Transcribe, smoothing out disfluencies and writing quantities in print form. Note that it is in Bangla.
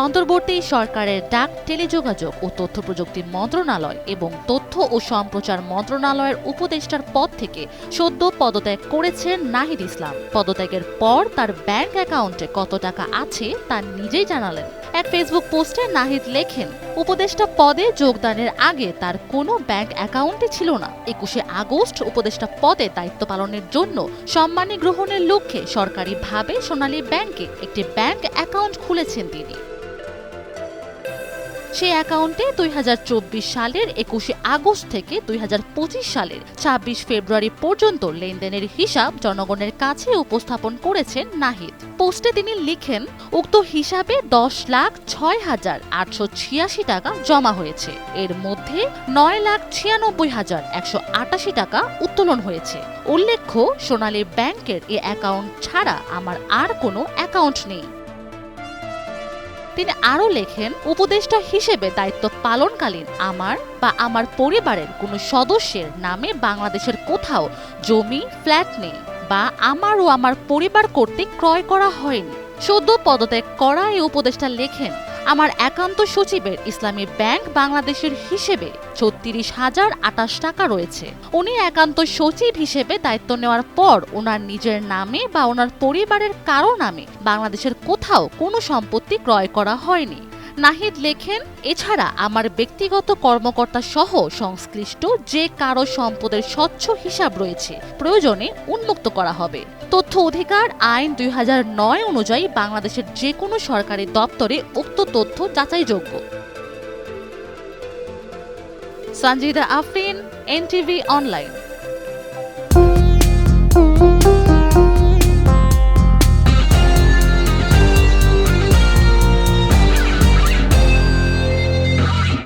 অন্তর্বর্তী সরকারের ডাক, টেলিযোগাযোগ ও তথ্য প্রযুক্তি মন্ত্রণালয় এবং তথ্য ও সম্প্রচার মন্ত্রণালয়ের উপদেষ্টার পদ থেকে সদ্য পদত্যাগ করেছেন নাহিদ ইসলাম। পদত্যাগের পর তার ব্যাংক অ্যাকাউন্টে কত টাকা আছে তা নিজেই জানালেন। এক ফেসবুক পোস্টে নাহিদ লেখেন, উপদেষ্টা পদে যোগদানের আগে তার কোনো ব্যাংক অ্যাকাউন্টই ছিল না। 21শে আগস্ট উপদেষ্টা পদে দায়িত্ব পালনের জন্য সম্মানী গ্রহণের লক্ষ্যে সরকারিভাবে সোনালী ব্যাংকে একটি ব্যাংক অ্যাকাউন্ট খুলেছেন তিনি। সেই অ্যাকাউন্টে 2024 সালের 21শে আগস্ট থেকে 2025 সালের 26 ফেব্রুয়ারি পর্যন্ত লেনদেনের হিসাব জনগণের কাছে উপস্থাপন করেছেন নাহিদ। পোস্টে তিনি লিখেন, উক্ত হিসাবে 10,06,886 টাকা জমা হয়েছে। এর মধ্যে 9,96,188 টাকা উত্তোলন হয়েছে। উল্লেখ্য, সোনালী ব্যাংকের এ অ্যাকাউন্ট ছাড়া আমার আর কোনো অ্যাকাউন্ট নেই। তিনি আরও লেখেন, উপদেষ্টা হিসেবে দায়িত্ব পালনকালীন আমার বা আমার পরিবারের কোনো সদস্যের নামে বাংলাদেশের কোথাও জমি, ফ্ল্যাট নেই বা আমার ও আমার পরিবার কর্তৃক ক্রয় করা হয়নি। সদ্য পদত্যাগ করা এই উপদেষ্টা লেখেন, আমার একান্ত সচিবের ইসলামী ব্যাংক বাংলাদেশের হিসেবে 36,028 টাকা রয়েছে। উনি একান্ত সচিব হিসেবে দায়িত্ব নেওয়ার পর ওনার নিজের নামে বা ওনার পরিবারের কারো নামে বাংলাদেশের কোথাও কোনো সম্পত্তি ক্রয় করা হয়নি। নাহিদ লেখেন, এছাড়া আমার ব্যক্তিগত কর্মকর্তা সহ সংশ্লিষ্ট যে কারো সম্পদের স্বচ্ছ হিসাব রয়েছে প্রয়োজনে উন্মুক্ত করা হবে। তথ্য অধিকার আইন 2009 অনুযায়ী বাংলাদেশের যে কোনো সরকারি দপ্তরে উক্ত তথ্য যাচাইযোগ্য। Sanjida Afrin, NTV online.